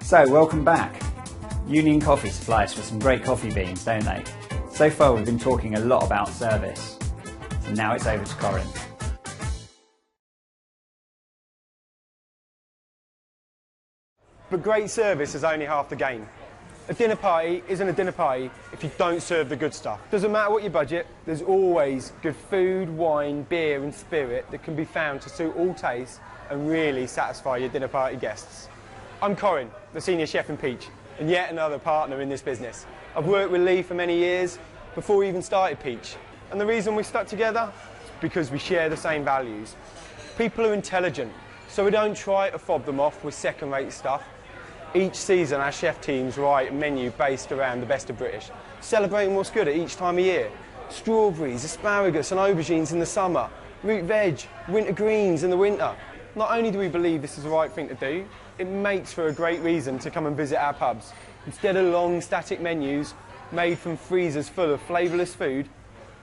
So, welcome back. Union Coffee supply us with some great coffee beans, don't they? So far we've been talking a lot about service. So now it's over to Corin. But great service is only half the game. A dinner party isn't a dinner party if you don't serve the good stuff. Doesn't matter what your budget, there's always good food, wine, beer and spirit that can be found to suit all tastes and really satisfy your dinner party guests. I'm Corin, the senior chef in Peach, and yet another partner in this business. I've worked with Lee for many years, before we even started Peach. And the reason we stuck together is because we share the same values. People are intelligent, so we don't try to fob them off with second-rate stuff. Each season our chef teams write a menu based around the best of British, celebrating what's good at each time of year. Strawberries, asparagus and aubergines in the summer, root veg, winter greens in the winter. Not only do we believe this is the right thing to do, it makes for a great reason to come and visit our pubs. Instead of long static menus made from freezers full of flavourless food,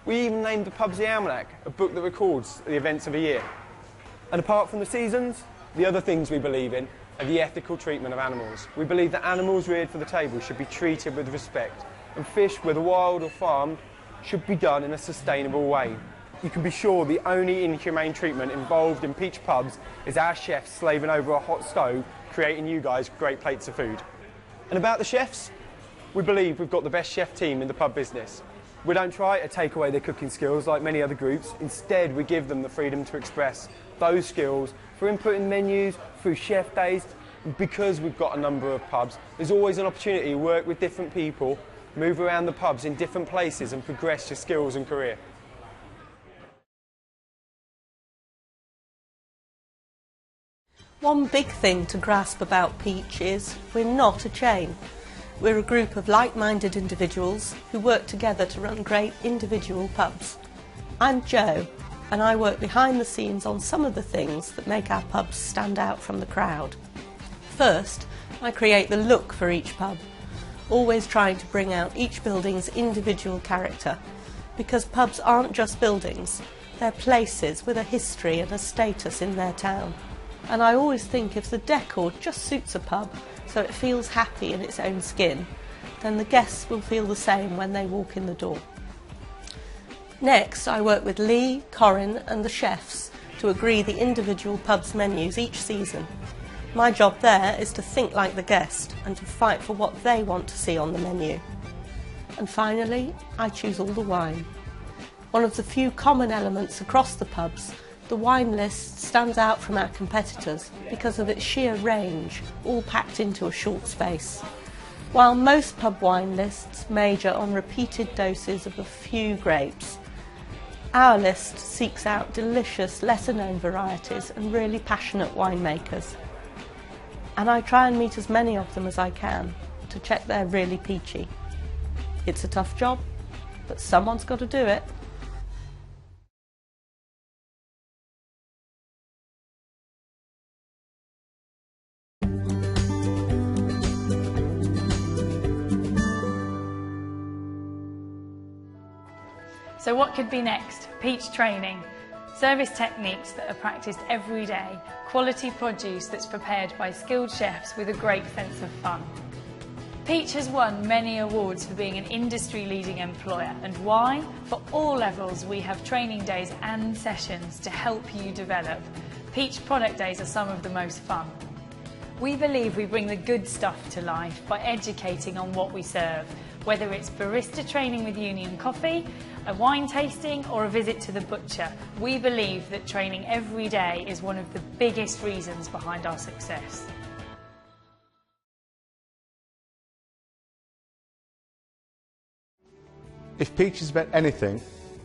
we even named the pubs the Almanac, a book that records the events of a year. And apart from the seasons, the other things we believe in are the ethical treatment of animals. We believe that animals reared for the table should be treated with respect, and fish, whether wild or farmed, should be done in a sustainable way. You can be sure the only inhumane treatment involved in Peach pubs is our chefs slaving over a hot stove, creating you guys great plates of food. And about the chefs, we believe we've got the best chef team in the pub business. We don't try to take away their cooking skills like many other groups. Instead, we give them the freedom to express those skills for input in menus, through chef days. Because we've got a number of pubs, there's always an opportunity to work with different people, move around the pubs in different places and progress your skills and career. One big thing to grasp about Peach is we're not a chain. We're a group of like-minded individuals who work together to run great individual pubs. I'm Jo, and I work behind the scenes on some of the things that make our pubs stand out from the crowd. First, I create the look for each pub, always trying to bring out each building's individual character, because pubs aren't just buildings, they're places with a history and a status in their town. And I always think if the decor just suits a pub, so it feels happy in its own skin, then the guests will feel the same when they walk in the door. Next, I work with Lee, Corin and the chefs to agree the individual pubs' menus each season. My job there is to think like the guest and to fight for what they want to see on the menu. And finally, I choose all the wine. One of the few common elements across the pubs, the wine list stands out from our competitors because of its sheer range, all packed into a short space. While most pub wine lists major on repeated doses of a few grapes, our list seeks out delicious, lesser-known varieties and really passionate winemakers. And I try and meet as many of them as I can to check they're really peachy. It's a tough job, but someone's got to do it. So what could be next? Peach training, service techniques that are practiced every day, quality produce that's prepared by skilled chefs with a great sense of fun. Peach has won many awards for being an industry-leading employer. And why? For all levels we have training days and sessions to help you develop. Peach product days are some of the most fun. We believe we bring the good stuff to life by educating on what we serve, whether it's barista training with Union Coffee, a wine tasting or a visit to the butcher. We believe that training every day is one of the biggest reasons behind our success. If Peach is about anything,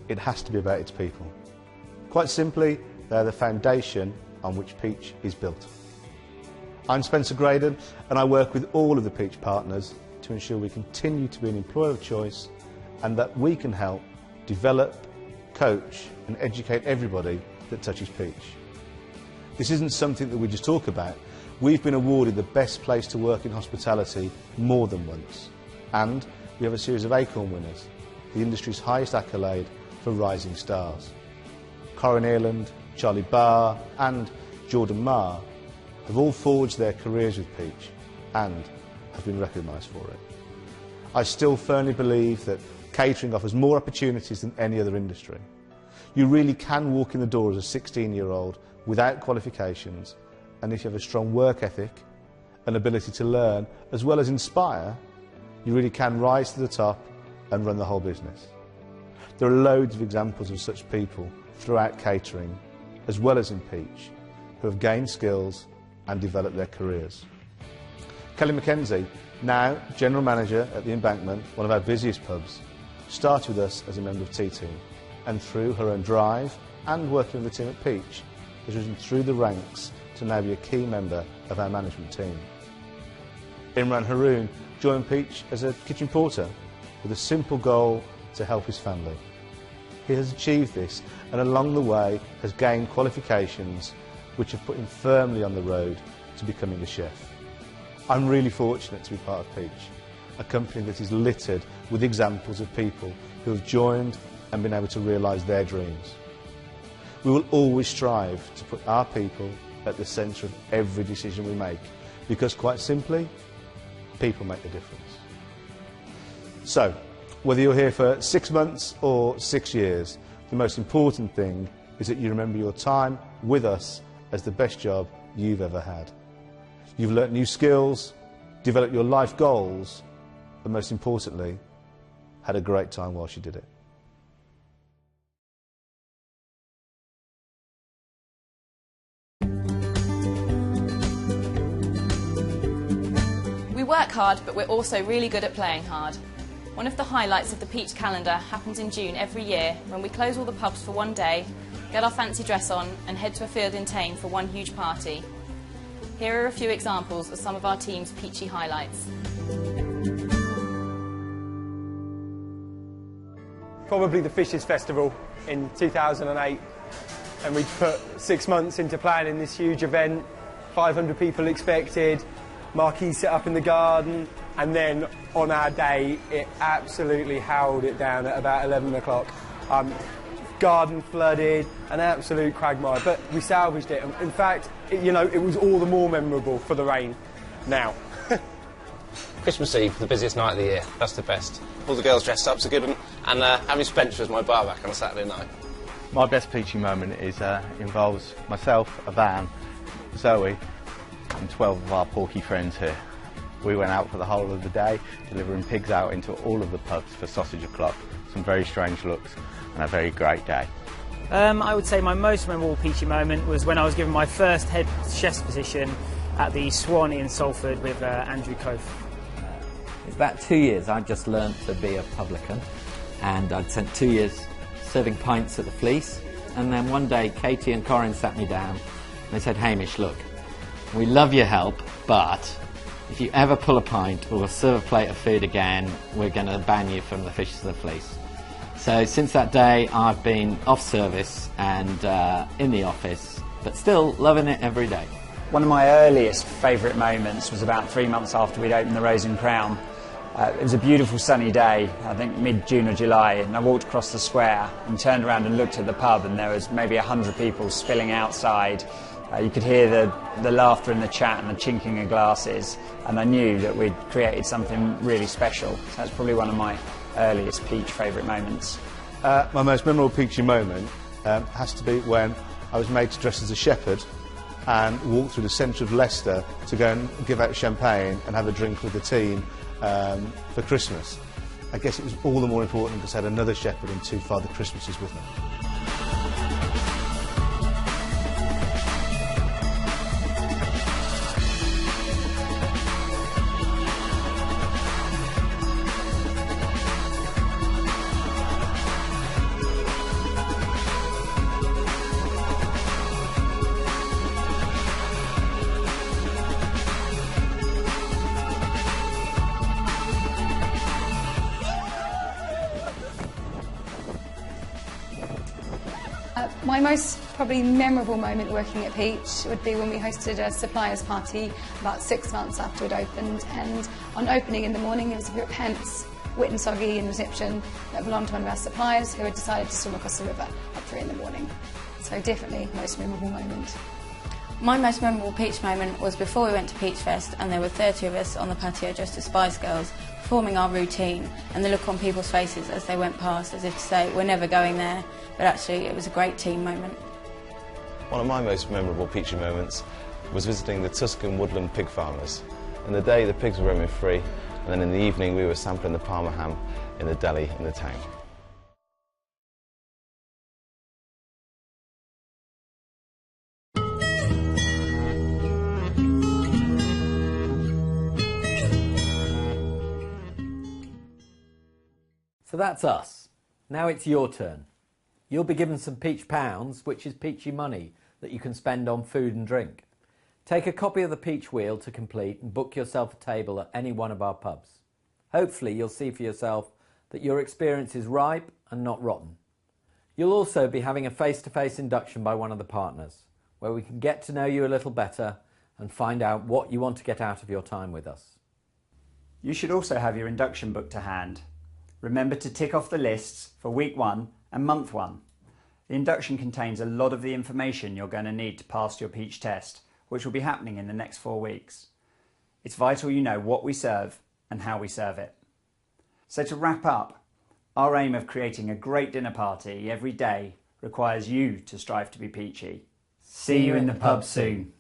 it has to be about its people. Quite simply, they're the foundation on which Peach is built. I'm Spencer Graydon and I work with all of the Peach partners to ensure we continue to be an employer of choice and that we can help develop, coach and educate everybody that touches Peach. This isn't something that we just talk about. We've been awarded the best place to work in hospitality more than once. And we have a series of Acorn winners, the industry's highest accolade for rising stars. Corin Earland, Charlie Barr and Jordan Marr have all forged their careers with Peach and have been recognised for it. I still firmly believe that catering offers more opportunities than any other industry. You really can walk in the door as a 16-year-old without qualifications, and if you have a strong work ethic, an ability to learn, as well as inspire, you really can rise to the top and run the whole business. There are loads of examples of such people throughout catering, as well as in Peach, who have gained skills and developed their careers. Kelly Mackenzie, now General Manager at the Embankment, one of our busiest pubs, started with us as a member of T-Team, and through her own drive and working with the team at Peach, has risen through the ranks to now be a key member of our management team. Imran Haroon joined Peach as a kitchen porter with a simple goal to help his family. He has achieved this and along the way has gained qualifications which have put him firmly on the road to becoming a chef. I'm really fortunate to be part of Peach, a company that is littered with examples of people who have joined and been able to realise their dreams. We will always strive to put our people at the centre of every decision we make, because quite simply, people make the difference. So, whether you're here for 6 months or 6 years, the most important thing is that you remember your time with us as the best job you've ever had. You've learnt new skills, developed your life goals, and most importantly, had a great time whilst you did it. We work hard, but we're also really good at playing hard. One of the highlights of the Peach calendar happens in June every year, when we close all the pubs for one day, get our fancy dress on and head to a field in Tame for one huge party. Here are a few examples of some of our team's Peachy highlights. Probably the Fishes Festival in 2008, and we put 6 months into planning this huge event, 500 people expected, marquee set up in the garden, and then on our day it absolutely howled it down at about 11 o'clock. Garden flooded, an absolute quagmire, but we salvaged it. In fact, it was all the more memorable for the rain now. Christmas Eve, the busiest night of the year, that's the best. All the girls dressed up's a good one, and having Spencer as my bar back on a Saturday night. My best Peachy moment is involves myself, a van, Zoe, and 12 of our porky friends here. We went out for the whole of the day, delivering pigs out into all of the pubs for sausage o'clock, some very strange looks, and a very great day. I would say my most memorable Peachy moment was when I was given my first head chef's position at the Swan in Salford with Andrew Cove. It's about 2 years I'd just learnt to be a publican, and I'd spent 2 years serving pints at the Fleece, and then one day Katie and Corinne sat me down and they said, "Hamish, look, we love your help, but if you ever pull a pint or serve a plate of food again, we're going to ban you from the Fishes of the Fleece." So since that day I've been off service and in the office, but still loving it every day. One of my earliest favourite moments was about 3 months after we'd opened the Rose and Crown. It was a beautiful sunny day, I think mid-June or July, and I walked across the square and turned around and looked at the pub, and there was maybe 100 people spilling outside. You could hear the laughter and the chat and the chinking of glasses, and I knew that we'd created something really special. So that's probably one of my earliest Peach favourite moments. My most memorable Peachy moment has to be when I was made to dress as a shepherd and walk through the centre of Leicester to go and give out champagne and have a drink with the team for Christmas. I guess it was all the more important because I had another shepherd and 2 Father Christmases with me. My most probably memorable moment working at Peach would be when we hosted a suppliers party about 6 months after it opened, and on opening in the morning there was a group of hens, wet and soggy in reception, that belonged to one of our suppliers who had decided to swim across the river at 3 in the morning. So definitely most memorable moment. My most memorable Peach moment was before we went to Peach Fest and there were 30 of us on the patio dressed as Spice Girls performing our routine, and the look on people's faces as they went past as if to say we're never going there, but actually it was a great team moment. One of my most memorable Peachy moments was visiting the Tuscan woodland pig farmers. In the day the pigs were roaming free, and then in the evening we were sampling the Parma ham in the deli in the town. So that's us. Now it's your turn. You'll be given some Peach Pounds, which is Peachy money that you can spend on food and drink. Take a copy of the Peach Wheel to complete and book yourself a table at any one of our pubs. Hopefully you'll see for yourself that your experience is ripe and not rotten. You'll also be having a face-to-face induction by one of the partners, where we can get to know you a little better and find out what you want to get out of your time with us. You should also have your induction book to hand. Remember to tick off the lists for week 1 and month 1. The induction contains a lot of the information you're going to need to pass your Peach test, which will be happening in the next 4 weeks. It's vital you know what we serve and how we serve it. So to wrap up, our aim of creating a great dinner party every day requires you to strive to be peachy. See you in the pub soon.